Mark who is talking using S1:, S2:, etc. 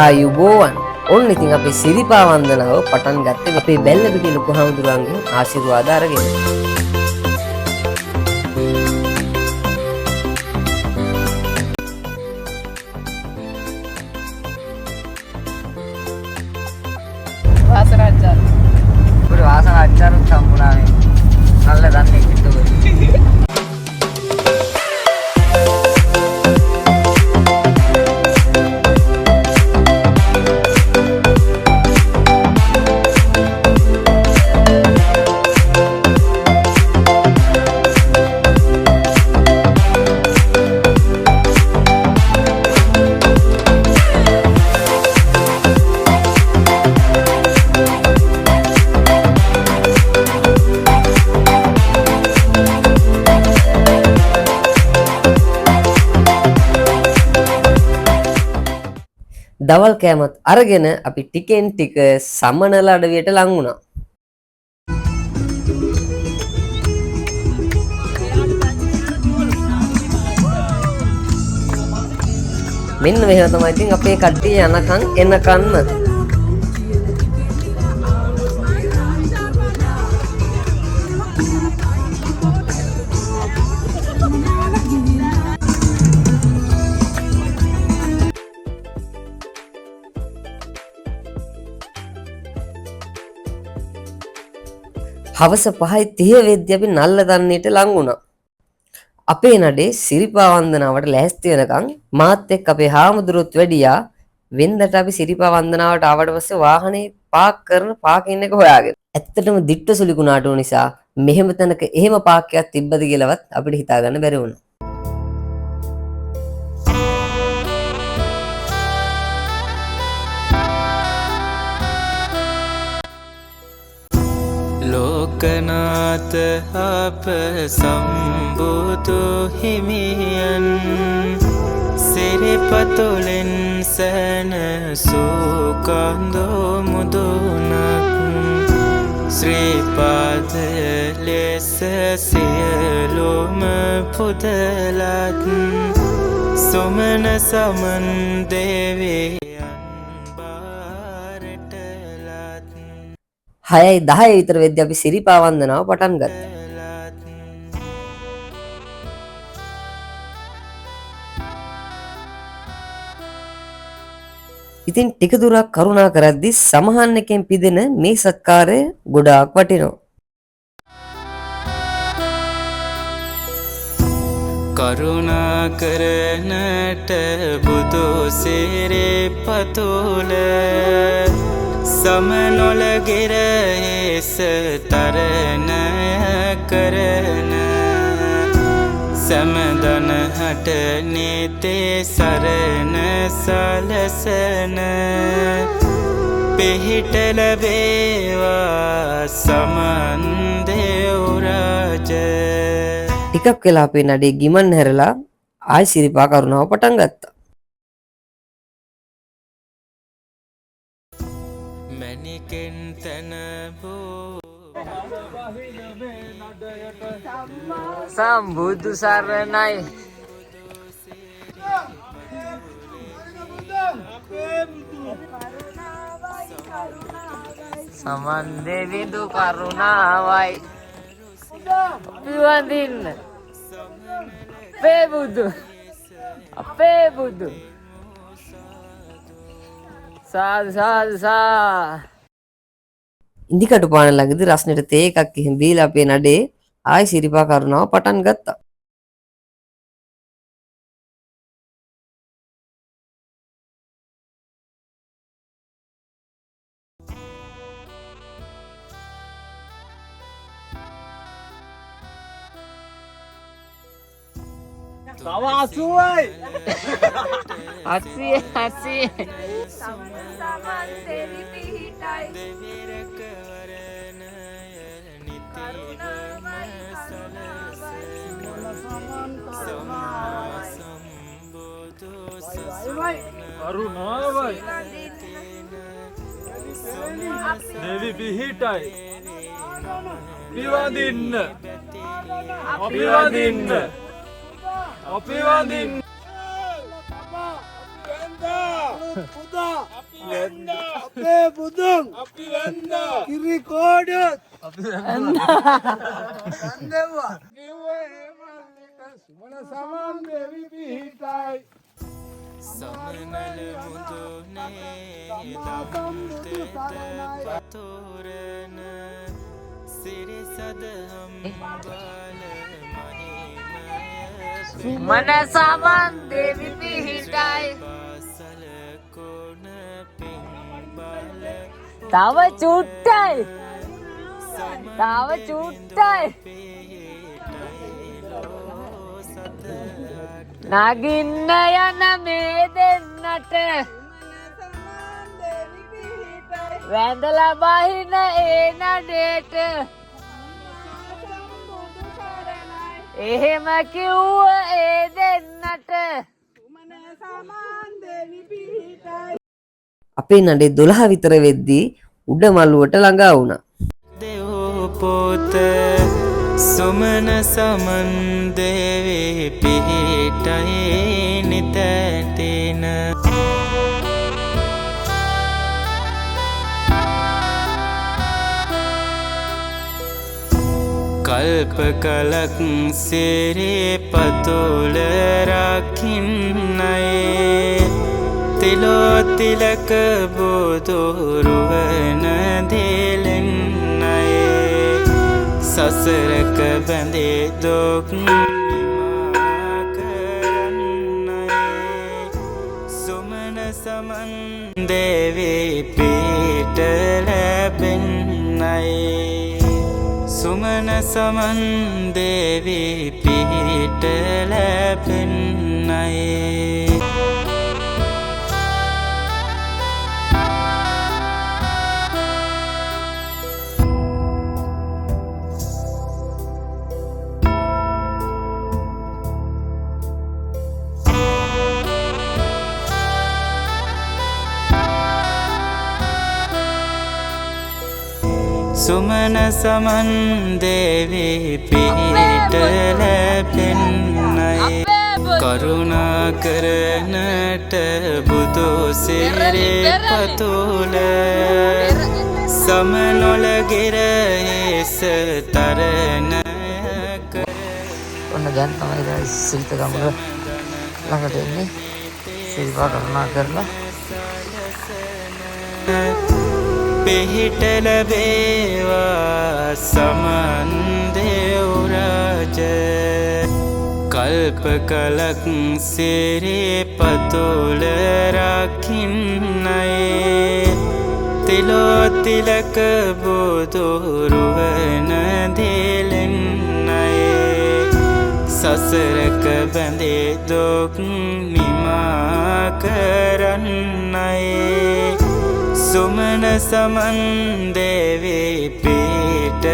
S1: ආයුබෝවන් ඔන්න ඉතින් අපේ සිරිපා වන්දනාව පටන් ගත්තේ අපේ බැල්ලපිටිය ලොකු හාමුදුරුවන්ගේ ආශිර්වාද අරගෙන.
S2: වාසනාචාර.
S1: පුරේ වාසනාචාර සම්පූර්ණයි. නල්ල දන්නේ කිට්ටුවේ. දවල් කෑමත් අරගෙන අපි ටිකෙන් ටික සමනල අඩවියට ලං වුණා. මෙන්න මෙහෙම තමයි ඉතින් අපේ කට්ටිය යනකම් එනකන්ම හවස 5:30 වෙද්දී අපි නල්ල දන්නේට ලං වුණා. අපේ නඩේ සිරිපා වන්දනාවට ලෑස්ති වෙනකන් මාත් එක්ක අපේ හාමුදුරුවොත් වැඩියා. වෙන්දට අපි සිරිපා වන්දනාවට ආවට පස්සේ වාහනේ පාක් කරන පාකින් එක හොයාගෙන. ඇත්තටම දිට්ට සුලිකුණාට නිසා මෙහෙම තැනක එහෙම පාක්කයක් තිබ්බද කියලාවත් අපිට හිතා ගන්න බැරි වුණා.
S3: लोकनाथ आप संबुदु हिमियन सिरिपतुलिन सन सुकंदो मुदुनक श्रीपाद लेस सियलुम पुदलत सुमन समन देवी
S1: 6:10 විතර වෙද්දී අපි සිරිපා වන්දනාව පටන් ගත්තා. ඉතින් ටික දුරක් කරුණා කරද්දී සමහන් එකෙන් පිදෙන මේ සත්කාරය ගොඩාක් වටිනවා.
S3: කරුණා කරනට බුදු සිරිපතුල समनोल गिरेस तरन करन समदन हट नीते सरन सलसन पिहिटल बेवा समन देवराज.
S1: ටිකක් වෙලා අපේ නඩේ ගිමන් හැරලා ආයි සිරිපා කරුණාව පටන් ගත්තා. සම්බුදු සරණයි. සමන් දෙවිදු කරුණාවයි. පිවඳින්න අපේ බුදු අපේ බුදු සාදු සාදු සා. ඉන්දිකටු පාන ළඟදී රස්නෙට තේ එකක් එහෙම බීලා අපේ නඩේ ආයි සිරිපා කරුණාව පටන් ගත්තා.
S2: තවාසුයි.
S1: අත්සිය අත්සිය.
S2: සමන් දෙවි පිහිටයි. දෙවිරක වරණය නිතිවම සලසයි. කරුණාවයි දෙවි පිහිටයි. පිවඳින්න අපිවඳින්න අපිවඳින්න.
S4: අපේ බුදුන් අපි වෙන්නා කිරි කෝඩත් අපි වෙන්නා කිව්වේ මල්ලික සුමන සමන් දෙවි පිහිටයි
S3: සමනල මුදුනේ දම්තෙත පතෝරන සිරිසදහම් බාල මහිමය
S5: මන සමන් දෙවි පිහිටයි
S3: පාසල කොන පින්බල
S5: තව චුට්ටයි තව චුට්ටයි නගින්න යන මේ දෙන්නට වැඳලා බහින ඒ නඩේට එහෙම කිව්ව ඒ දෙන්නට
S1: අපේ නඩේ 12 විතර වෙද්දී උඩ මළුවට ළඟා වුණා.
S3: පොත සුමන සමන් දේවී පිහිටයි නිතැතින කල්ප කලක් සිරේ පතුල රකින්නයේ තිලෝතිලක බුදුරුවන දෙලෙන්නයේ සසරක බැඳේ දුක් නිමා කරන්නයේ සුමන සමන් දේවී පිහිට ලැබෙන්නයේ සුමන සමන් දේවී පිහිට ලැබෙන්නයේ සුමන සමන් දේවී පිහිට ලැබෙන්නයි කරුණා කරනට බුදු සිරේ පතුල සමනොලගිර හේස තරණ කර
S5: ඔන්න දැන් තමයි සිරිත ගමර ළඟට එන්නේ සිරිපා කරුණා කරලා
S3: පිහිට ලැබේවා සමන් දෙව්රාජ කල්ප කලක් සිරේ පතුල රකින්නයේ තිලෝතිලක බුදුරුවන දෙලෙන්නයේ සසරක බැඳේ දුක් නිමා කරන්නයේ සුමන සමන් දේවී පිහිට